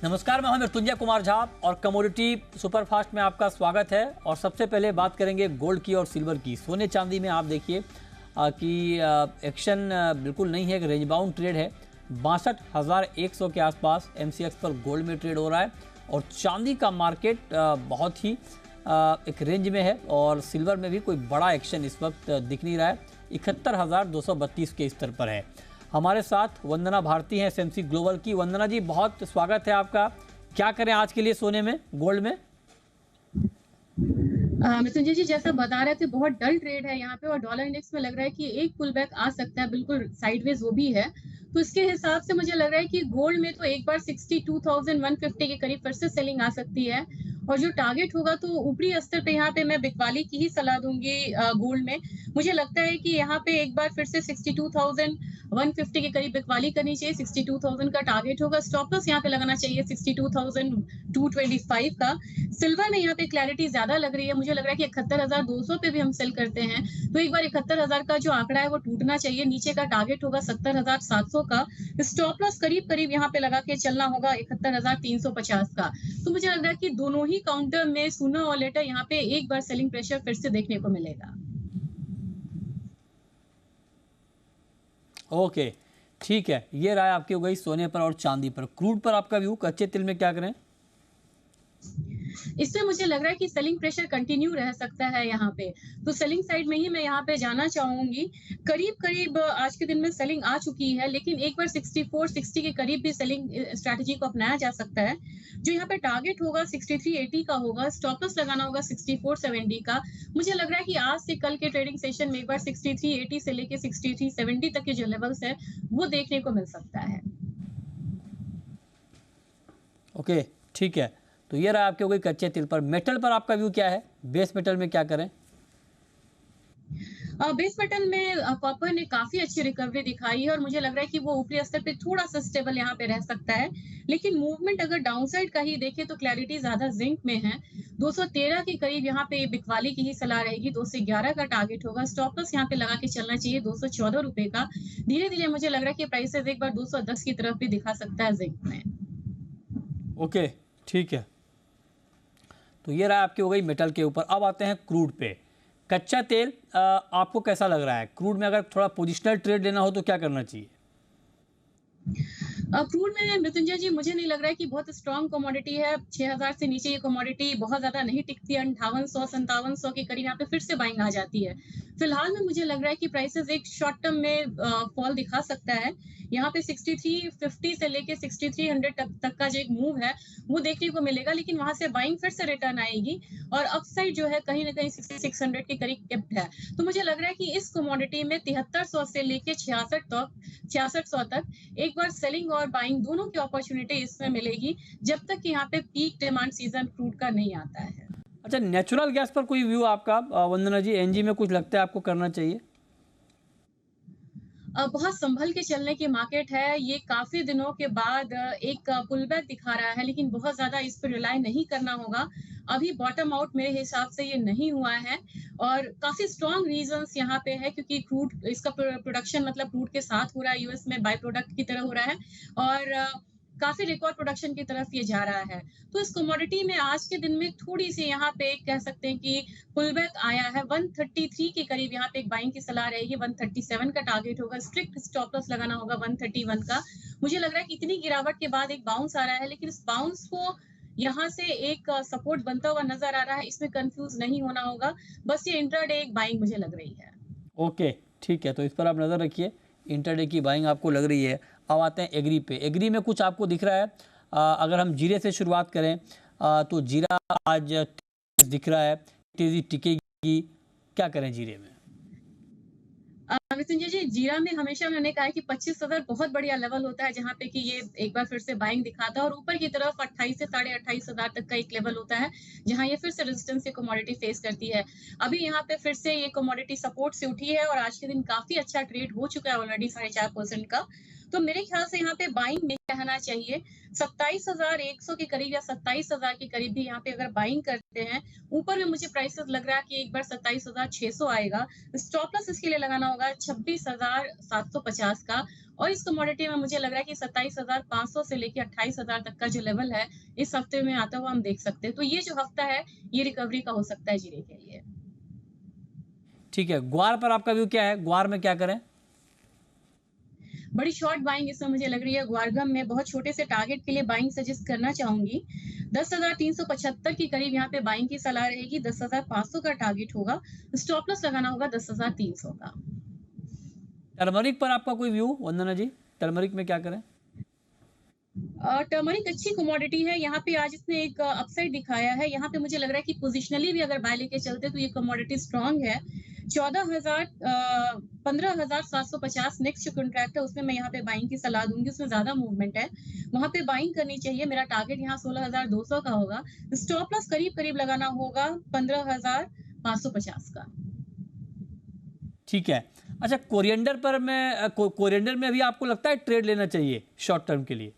नमस्कार, मैं हूं मृत्युंजय कुमार झा और कमोडिटी सुपरफास्ट में आपका स्वागत है। और सबसे पहले बात करेंगे गोल्ड की और सिल्वर की। सोने चांदी में आप देखिए कि एक्शन बिल्कुल नहीं है, एक रेंज बाउंड ट्रेड है। 62,100 के आसपास एमसीएक्स पर गोल्ड में ट्रेड हो रहा है और चांदी का मार्केट बहुत ही एक रेंज में है और सिल्वर में भी कोई बड़ा एक्शन इस वक्त दिख नहीं रहा है। 71,232 के स्तर पर है। हमारे साथ वंदना भारती हैं एसएमसी ग्लोबल की। वंदना जी, बहुत स्वागत है आपका। क्या करें आज के लिए सोने में, गोल्ड में? मृत्युंजय जी, जैसा बता रहे थे, बहुत डल ट्रेड है यहाँ पे और डॉलर इंडेक्स में लग रहा है कि एक पुल बैक आ सकता है, बिल्कुल साइडवेज वो भी है। तो इसके हिसाब से मुझे लग रहा है कि गोल्ड में तो एक बार 62,150 के करीब फिर से सेलिंग आ सकती है और जो टारगेट होगा तो ऊपरी स्तर पे यहाँ पे मैं बिकवाली की ही सलाह दूंगी गोल्ड में। मुझे लगता है कि यहाँ पे एक बार फिर से 62,150 के करीब बिकवाली करनी चाहिए। 62,000 का टारगेट होगा। स्टॉप लॉस यहाँ पे लगाना चाहिए 62,225 का। सिल्वर में यहाँ पे क्लैरिटी ज्यादा लग रही है। मुझे लग रहा है कि 71,200 पे भी हम सेल करते हैं तो एक बार 71,000 का जो आंकड़ा है वो टूटना चाहिए। नीचे का टारगेट होगा 70,700 का। स्टॉप लॉस करीब करीब यहाँ पे लगा के चलना होगा 71,350 का। तो मुझे लग रहा है कि दोनों ही काउंटर में सूनर और लेटर यहाँ पे एक बार सेलिंग प्रेशर फिर से देखने को मिलेगा। ओके, ठीक है। ये राय आपकी हो गई सोने पर और चांदी पर। क्रूड पर आपका व्यू, कच्चे तेल में क्या करें? इससे मुझे लग रहा है कि सेलिंग प्रेशर कंटिन्यू रह सकता है यहाँ पे। तो सेलिंग साइड में ही मैं यहाँ पे जाना चाहूंगी। करीब करीब आज के दिन में सेलिंग आ चुकी है, लेकिन एक बार 64-60 के करीब भी सेलिंग स्ट्रैटेजी को अपनाया जा सकता है। जो यहाँ पे टारगेट होगा 6380 का होगा। स्टॉप लॉस लगाना होगा 6470 का। मुझे लग रहा है कि आज से कल के ट्रेडिंग सेशन में एक बार 6380 से लेके 6370 तक के जो लेवल्स है वो देखने को मिल सकता है। ओके, ठीक है। तो ये रहा आपके हो गई कच्चे तेल पर। मेटल पर आपका व्यू क्या है? बेस मेटल में क्या करें? बेस मेटल में कॉपर ने काफी अच्छी रिकवरी दिखाई है और मुझे लग रहा है कि वो ऊपरी स्तर पे थोड़ा सा स्टेबल यहाँ पे रह सकता है। लेकिन मूवमेंट अगर डाउनसाइड का ही देखें तो क्लैरिटी ज्यादा जिंक में है। 213 के करीब यहाँ पे बिकवाली की ही सलाह रहेगी। 211 का टारगेट होगा। स्टॉप लॉस यहाँ पे लगा के चलना चाहिए 214 रुपए का। धीरे धीरे मुझे लग रहा है कि प्राइसेस एक बार 210 की तरफ भी दिखा सकता है जिंक में। ओके, ठीक है। तो ये रहा आपकी हो गई मेटल के ऊपर। अब आते हैं क्रूड पे। कच्चा तेल आपको कैसा लग रहा है? क्रूड में अगर थोड़ा पोजिशनल ट्रेड लेना हो तो क्या करना चाहिए? क्रूड में मृत्युंजय जी मुझे नहीं लग रहा है कि बहुत स्ट्रांग कमोडिटी है। 6,000 से नीचे ये कमोडिटी बहुत ज्यादा नहीं टिकती है। 5800-5700 के करीब यहाँ पे फिर से बाइंग आ जाती है। फिलहाल में मुझे लग रहा है कि प्राइसेस एक शॉर्ट टर्म में फॉल दिखा सकता है। यहाँ पे 6350 से लेके 6300 तक का जो एक मूव है वो देखने को मिलेगा, लेकिन वहां से बाइंग फिर से रिटर्न आएगी और अपसाइड जो है कहीं ना कहीं 6600 के करीब केप्ट है। तो मुझे लग रहा है कि इस कमोडिटी में 7300 से लेके 6600 तक एक बार सेलिंग और बाइंग दोनों की अपॉर्चुनिटी इसमें मिलेगी, जब तक कि यहाँ पे पीक डिमांड सीजन क्रूड का नहीं आता है। अच्छा, नेचुरल गैस पर कोई व्यू आपका वंदना जी? एनजी में कुछ लगता है आपको करना चाहिए? बहुत संभल के चलने की मार्केट है। ये काफी दिनों के बाद एक पुल बैक दिखा रहा है, लेकिन बहुत ज्यादा इस पर रिलाई नहीं करना होगा। अभी बॉटम आउट मेरे हिसाब से ये नहीं हुआ है और काफी स्ट्रॉन्ग रीजंस यहाँ पे है, क्योंकि क्रूड इसका प्रोडक्शन मतलब क्रूड के साथ हो रहा है, यूएस में बाय प्रोडक्ट की तरह हो रहा है और काफी रिकॉर्ड प्रोडक्शन की तरफ ये जा रहा है। तो इस कमोडिटी में आज के दिन में थोड़ी सी यहाँ पे कह सकते हैं कि पुल बैक आया है। 133 के करीब यहाँ पे एक बाइंग की सलाह रहेगी। 137 का टारगेट होगा। स्ट्रिक्ट स्टॉप लॉस लगाना होगा 131 का। मुझे लग रहा है कि इतनी गिरावट के बाद एक बाउंस आ रहा है, लेकिन इस बाउंस को यहाँ से एक सपोर्ट बनता हुआ नजर आ रहा है। इसमें कंफ्यूज नहीं होना होगा। बस ये इंट्राडे एक बाइंग मुझे लग रही है। ओके, ठीक है। तो इस पर आप नज़र रखिए। इंटरडे की बाइंग आपको लग रही है। अब आते हैं एग्री पे। एग्री में कुछ आपको दिख रहा है? अगर हम जीरे से शुरुआत करें तो जीरा आज दिख रहा है, तेजी टिकेगी। क्या करें जीरे में? मृत्युंजय जी, जीरा में हमेशा मैंने कहा है कि 25,000 बहुत बढ़िया लेवल होता है, जहां पे कि ये एक बार फिर से बाइंग दिखाता है और ऊपर की तरफ 28 से 28,500 तक का एक लेवल होता है, जहां ये फिर से रेजिस्टेंस की कमोडिटी फेस करती है। अभी यहाँ पे फिर से ये कमोडिटी सपोर्ट से उठी है और आज के दिन काफी अच्छा ट्रेड हो चुका है ऑलरेडी 4.5% का। तो मेरे ख्याल से यहाँ पे बाइंग नहीं रहना चाहिए। 27,100 के करीब या 27,000 के करीब भी यहाँ पे अगर बाइंग करते हैं, ऊपर में मुझे प्राइसेस लग रहा है कि एक बार 27,600 आएगा। स्टॉप लॉस इसके लिए लगाना होगा 26,750 का, और इस कमोडिटी में मुझे लग रहा है कि 27,500 से लेके 28,000 तक का जो लेवल है, इस हफ्ते में आता हुआ हम देख सकते हैं। तो ये जो हफ्ता है, ये रिकवरी का हो सकता है जीरे के लिए। ठीक है, ग्वार पर आपका व्यू क्या है? ग्वार में क्या करें? बड़ी शॉर्ट बाइंग इसमें मुझे लग रही है। ग्वारगम में बहुत छोटे से टारगेट के लिए बाइंग सजेस्ट करना चाहूंगी। 10,375 के करीब यहाँ पे बाइंग की सलाह रहेगी। 10,500 का टारगेट होगा। स्टॉप लॉस लगाना होगा 10,300 का। टर्मरिक पर आपका कोई व्यू वंदना जी? टर्मरिक में क्या करें? टर्मरिक अच्छी कमोडिटी है। यहाँ पे आज इसने एक अपसाइड दिखाया है। यहाँ पे मुझे लग रहा है कि पोजिशनली भी अगर बाय लेके चलते तो ये कमोडिटी स्ट्रांग है। 15,750 नेक्स्ट जो कॉन्ट्रैक्ट है उसमें मैं यहाँ पे बाइंग की सलाह दूंगी। उसमें ज्यादा मूवमेंट है, वहां पे बाइंग करनी चाहिए। मेरा टारगेट यहाँ 16,200 का होगा। स्टॉप लॉस करीब करीब लगाना होगा 15,550 का। ठीक है। अच्छा, कोरिएंडर पर मैं कोरिएंडर में अभी आपको लगता है ट्रेड लेना चाहिए शॉर्ट टर्म के लिए?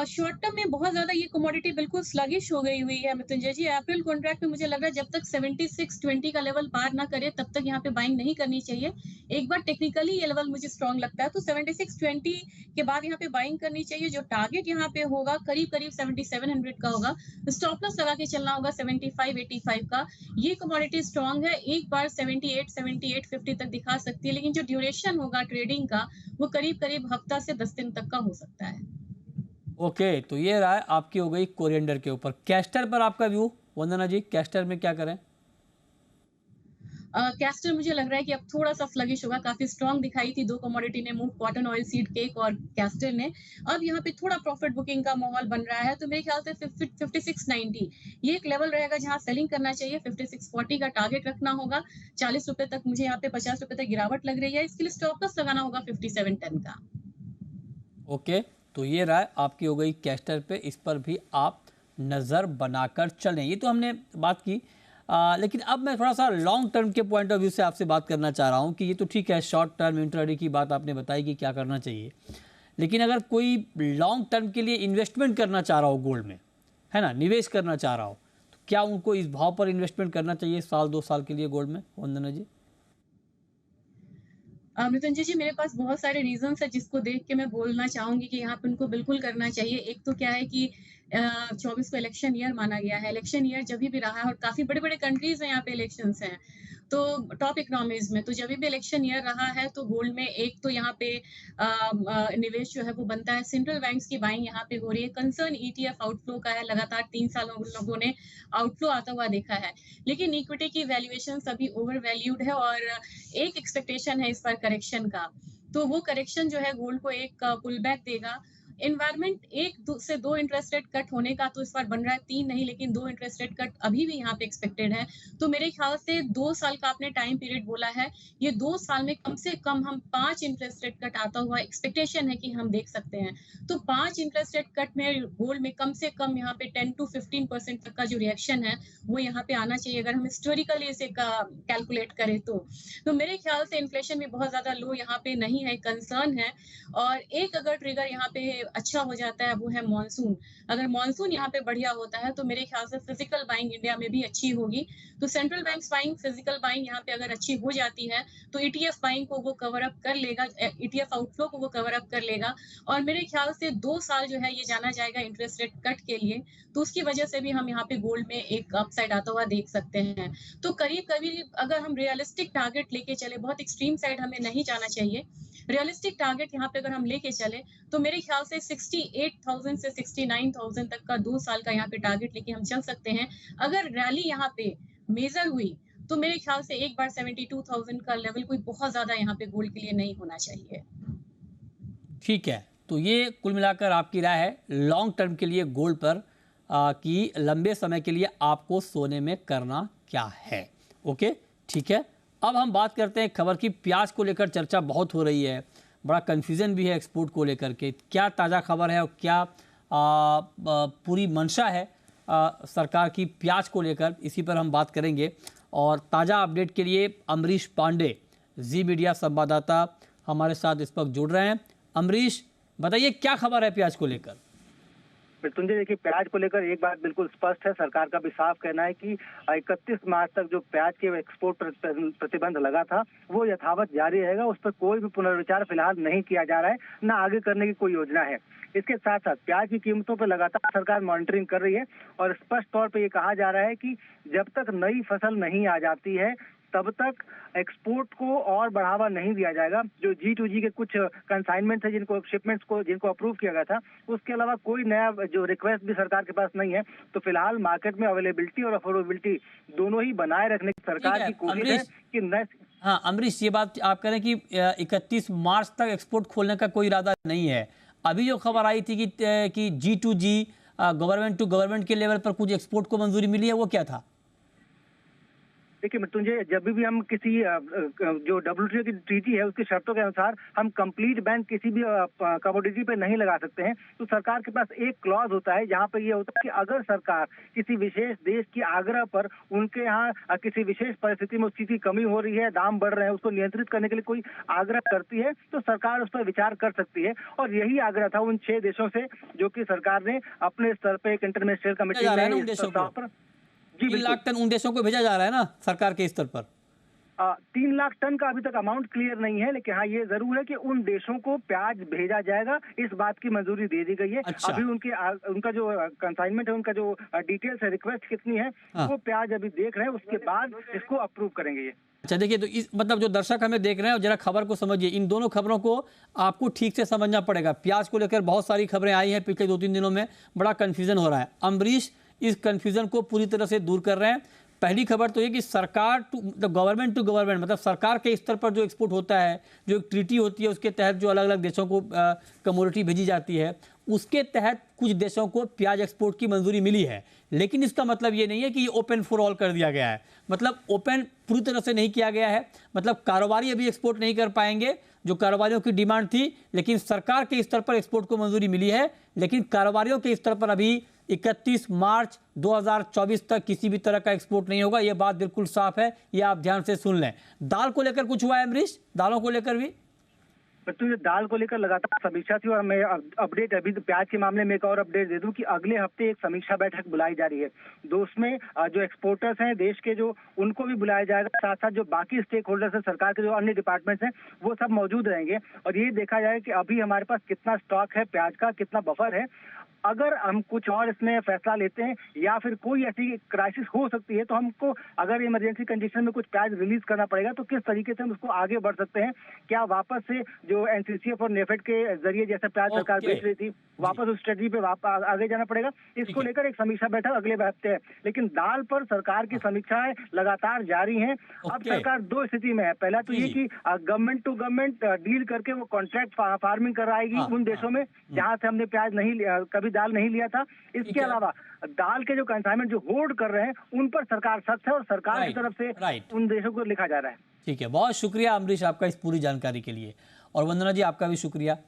शॉर्ट टर्म में बहुत ज्यादा ये कमोडिटी बिल्कुल स्लगिश हो गई हुई है मृत्युंजय जी। अप्रैल कॉन्ट्रैक्ट में मुझे लग रहा है जब तक 7620 का लेवल पार ना करे तब तक यहाँ पे बाइंग नहीं करनी चाहिए। एक बार टेक्निकली ये लेवल मुझे स्ट्रांग लगता है तो 7620 के बाद यहाँ पे बाइंग करनी चाहिए। जो टारगेट यहाँ पे होगा करीब करीब 7700 का होगा। स्टॉप लॉस लगा के चलना होगा 7585 का। ये कमोडिटी स्ट्रांग है, एक बार 78 तक दिखा सकती है, लेकिन जो ड्यूरेशन होगा ट्रेडिंग का वो करीब करीब हफ्ता से 10 दिन तक का हो सकता है। ओके, तो ये राय आपकी हो गई कोरिएंडर के ऊपर। कैस्टर पर आपका व्यू वंदना जी? कैस्टर में क्या करें? कैस्टर मुझे लग रहा है कि अब थोड़ा सा फ्लगिश होगा। काफी स्ट्रांग दिखाई थी दो कमोडिटी ने move, cotton oil seed cake और कैस्टर ने। अब यहाँ पे थोड़ा प्रॉफिट बुकिंग का माहौल बन रहा है, तो मेरे ख्याल से 5690 ये एक लेवल रहेगा जहां सेलिंग करना चाहिए। 5640 का टारगेट रखना होगा। 40 रुपए तक मुझे यहाँ पे 50 रुपए तक गिरावट लग रही है, इसके लिए स्टॉप लॉस लगाना होगा 5710 का। ओके, तो ये राय आपकी हो गई कैस्टर पे। इस पर भी आप नज़र बनाकर चलें। ये तो हमने बात की, लेकिन अब मैं थोड़ा सा लॉन्ग टर्म के पॉइंट ऑफ व्यू से आपसे बात करना चाह रहा हूँ कि ये तो ठीक है, शॉर्ट टर्म इंट्राडे की बात आपने बताई कि क्या करना चाहिए, लेकिन अगर कोई लॉन्ग टर्म के लिए इन्वेस्टमेंट करना चाह रहा हो गोल्ड में, है ना, निवेश करना चाह रहा हो, तो क्या उनको इस भाव पर इन्वेस्टमेंट करना चाहिए साल 2 साल के लिए गोल्ड में वंदना जी? मृत्युंजय जी, मेरे पास बहुत सारे रीजंस है जिसको देख के मैं बोलना चाहूंगी कि यहाँ पे उनको बिल्कुल करना चाहिए। एक तो क्या है कि 24 को इलेक्शन ईयर माना गया है। इलेक्शन ईयर जब भी रहा है और काफी बड़े बड़े कंट्रीज हैं यहाँ पे इलेक्शंस हैं, तो टॉप इकोनॉमीज में तो जब भी इलेक्शन ईयर रहा है तो गोल्ड में एक तो यहाँ पे निवेश जो है वो बनता है। सेंट्रल बैंक्स की बाइंग यहाँ पे हो रही है। कंसर्न ईटीएफ आउटफ्लो का है, लगातार 3 सालों लोगों ने आउटफ्लो आता हुआ देखा है, लेकिन इक्विटी की वैल्यूएशन अभी ओवर वैल्यूड है और एक एक्सपेक्टेशन है इस बार करेक्शन का। तो वो करेक्शन जो है गोल्ड को एक पुल बैक देगा। एनवायरमेंट से 2 इंटरेस्ट रेट कट होने का तो इस बार बन रहा है, 3 नहीं लेकिन 2 इंटरेस्ट रेट कट अभी भी यहाँ पे एक्सपेक्टेड है। तो मेरे ख्याल से 2 साल का आपने टाइम पीरियड बोला है, ये 2 साल में कम से कम हम 5 इंटरेस्ट रेट कट आता हुआ एक्सपेक्टेशन है कि हम देख सकते हैं। तो 5 इंटरेस्ट रेट कट में गोल्ड में कम से कम यहाँ पे 10 to 15% तक का जो रिएक्शन है वो यहाँ पे आना चाहिए, अगर हम हिस्टोरिकली इसे कैलकुलेट करें तो मेरे ख्याल से इन्फ्लेशन भी बहुत ज्यादा लो यहाँ पे नहीं है, कंसर्न है। और एक अगर ट्रिगर यहाँ पे अच्छा हो जाता है वो है मॉनसून। अगर मॉनसून यहाँ पे बढ़िया होता है तो मेरे ख्याल से फिजिकल बाइंग इंडिया में भी अच्छी होगी। तो central banks buying, physical buying यहाँ पे अगर अच्छी हो जाती है तो ईटीएफ बाइंग को वो कवर अप कर लेगा, ईटीएफ आउटफ्लो को वो कवर अप कर लेगा। और मेरे ख्याल से 2 साल जो है ये जाना जाएगा इंटरेस्ट रेट कट के लिए, तो उसकी वजह से भी हम यहाँ पे गोल्ड में एक अपसाइड आता हुआ देख सकते हैं। तो करीब करीब अगर हम रियलिस्टिक टारगेट लेके चले, बहुत एक्सट्रीम साइड हमें नहीं जाना चाहिए, रियलिस्टिक टारगेट यहाँ पे अगर हम लेके चले तो मेरे ख्याल से 68,000 से 69,000 तक का 2 साल का यहाँ पे टारगेट लेके हम चल सकते हैं। अगर रैली यहाँ पे मेजर हुई तो मेरे ख्याल से एक बार 72,000 का लेवल कोई बहुत ज्यादा यहाँ पे गोल्ड के लिए नहीं होना चाहिए। ठीक है, तो ये कुल मिलाकर आपकी राय है लॉन्ग टर्म के लिए गोल्ड पर कि लंबे समय के लिए आपको सोने में करना क्या है। ओके, ठीक है। अब हम बात करते हैं खबर की। प्याज को लेकर चर्चा बहुत हो रही है, बड़ा कन्फ्यूज़न भी है एक्सपोर्ट को लेकर के। क्या ताज़ा खबर है और क्या पूरी मंशा है सरकार की प्याज को लेकर, इसी पर हम बात करेंगे। और ताज़ा अपडेट के लिए अमरीश पांडे, जी मीडिया संवाददाता, हमारे साथ इस वक्त जुड़ रहे हैं। अमरीश, बताइए क्या खबर है प्याज को लेकर? मृत्युंजय, देखिए, प्याज को लेकर एक बात बिल्कुल स्पष्ट है। सरकार का भी साफ कहना है कि 31 मार्च तक जो प्याज के एक्सपोर्ट प्रतिबंध लगा था वो यथावत जारी रहेगा। उस पर कोई भी पुनर्विचार फिलहाल नहीं किया जा रहा है, न आगे करने की कोई योजना है। इसके साथ साथ प्याज की कीमतों पर लगातार सरकार मॉनिटरिंग कर रही है और स्पष्ट तौर पर यह कहा जा रहा है कि जब तक नई फसल नहीं आ जाती है तब तक एक्सपोर्ट को और बढ़ावा नहीं दिया जाएगा। जो G2G के कुछ कंसाइनमेंट है, जिनको अप्रूव किया गया था, उसके अलावा कोई नया जो रिक्वेस्ट भी सरकार के पास नहीं है। तो फिलहाल मार्केट में अवेलेबिलिटी और अफोर्डेबिलिटी दोनों ही बनाए रखने की सरकार की कोशिश है कि नए। हाँ अमरीश, ये बात आप कह रहे हैं कि 31 मार्च तक एक्सपोर्ट खोलने का कोई इरादा नहीं है। अभी जो खबर आई थी कि G2G गवर्नमेंट टू गवर्नमेंट के लेवल पर कुछ एक्सपोर्ट को मंजूरी मिली है, वो क्या था? देखिए मृत्युंजय, जब भी हम किसी जो WTO की ट्रीटी है उसकी शर्तों के अनुसार हम कंप्लीट बैन किसी भी कमोडिटी पे नहीं लगा सकते हैं, तो सरकार के पास एक क्लॉज होता है जहां पर ये होता है कि अगर सरकार किसी विशेष देश की आग्रह पर उनके यहाँ किसी विशेष परिस्थिति में उसकी कमी हो रही है, दाम बढ़ रहे हैं, उसको नियंत्रित करने के लिए कोई आग्रह करती है तो सरकार उस पर विचार कर सकती है। और यही आग्रह था उन 6 देशों से जो कि सरकार ने अपने स्तर पर एक इंटरनेशनल कमेटी में 3 लाख टन उन देशों को भेजा जा रहा है ना सरकार के स्तर पर। 3 लाख टन का अभी तक अमाउंट क्लियर नहीं है, लेकिन हाँ ये जरूर है कि उन देशों को प्याज भेजा जाएगा, इस बात की मंजूरी दे दी गई है। अच्छा। अभी उनका जो कंसाइनमेंट है, उनका जो डिटेल्स है, रिक्वेस्ट कितनी है, वो प्याज अभी देख रहे हैं, उसके बाद इसको अप्रूव करेंगे ये। अच्छा देखिए, तो इस मतलब जो दर्शक हमें देख रहे हैं, जरा खबर को समझिए। इन दोनों खबरों को आपको ठीक से समझना पड़ेगा। प्याज को लेकर बहुत सारी खबरें आई हैं पिछले 2-3 दिनों में, बड़ा कंफ्यूजन हो रहा है। अमरीश इस कंफ्यूजन को पूरी तरह से दूर कर रहे हैं। पहली खबर तो ये कि सरकार गवर्नमेंट टू गवर्नमेंट, मतलब सरकार के स्तर पर जो एक्सपोर्ट होता है, जो एक ट्रीटी होती है उसके तहत जो अलग अलग देशों को कमोडिटी भेजी जाती है, उसके तहत कुछ देशों को प्याज एक्सपोर्ट की मंजूरी मिली है। लेकिन इसका मतलब ये नहीं है कि ये ओपन फॉर ऑल कर दिया गया है। मतलब ओपन पूरी तरह से नहीं किया गया है। मतलब कारोबारी अभी एक्सपोर्ट नहीं कर पाएंगे, जो कारोबारियों की डिमांड थी, लेकिन सरकार के स्तर पर एक्सपोर्ट को मंजूरी मिली है। लेकिन कारोबारियों के स्तर पर अभी 31 मार्च 2024 तक किसी भी तरह का एक्सपोर्ट नहीं होगा। यह बात बिल्कुल साफ है, यह आप ध्यान से सुन लें। दाल को लेकर कुछ हुआ है अमरीश? दालों को लेकर भी दाल को लेकर लगातार समीक्षा थी और मैं अपडेट अभी प्याज के मामले में एक और अपडेट दे दूं कि अगले हफ्ते एक समीक्षा बैठक बुलाई जा रही है। तो उसमें जो एक्सपोर्टर्स हैं देश के, जो उनको भी बुलाया जाएगा, साथ साथ जो बाकी स्टेक होल्डर्स हैं, सरकार के जो अन्य डिपार्टमेंट्स हैं, वो सब मौजूद रहेंगे और ये देखा जाए कि अभी हमारे पास कितना स्टॉक है प्याज का, कितना बफर है। अगर हम कुछ और इसमें फैसला लेते हैं या फिर कोई ऐसी क्राइसिस हो सकती है तो हमको अगर इमरजेंसी कंडीशन में कुछ प्याज रिलीज करना पड़ेगा तो किस तरीके से हम उसको आगे बढ़ सकते हैं। क्या वापस से जो NCCF और नेफेड के जरिए जैसे प्याज सरकार बेच रही थी, वापस उस स्ट्रेटजी पे आगे जाना पड़ेगा? इसको लेकर एक समीक्षा बैठक अगले हफ्ते है। लेकिन दाल पर सरकार की समीक्षाएं लगातार जारी हैं। अब सरकार 2 स्थिति में है। पहला तो ये कि गवर्नमेंट टू गवर्नमेंट डील करके वो कॉन्ट्रैक्ट फार्मिंग कराएगी उन देशों में जहां से हमने प्याज नहीं लिया, कभी दाल नहीं लिया था। इसके अलावा दाल के जो कंसाइनमेंट जो होल्ड कर रहे हैं उन पर सरकार सख्त है और सरकार की तरफ से उन देशों को लिखा जा रहा है। ठीक है, बहुत शुक्रिया अमरीश आपका इस पूरी जानकारी के लिए, और वंदना जी आपका भी शुक्रिया।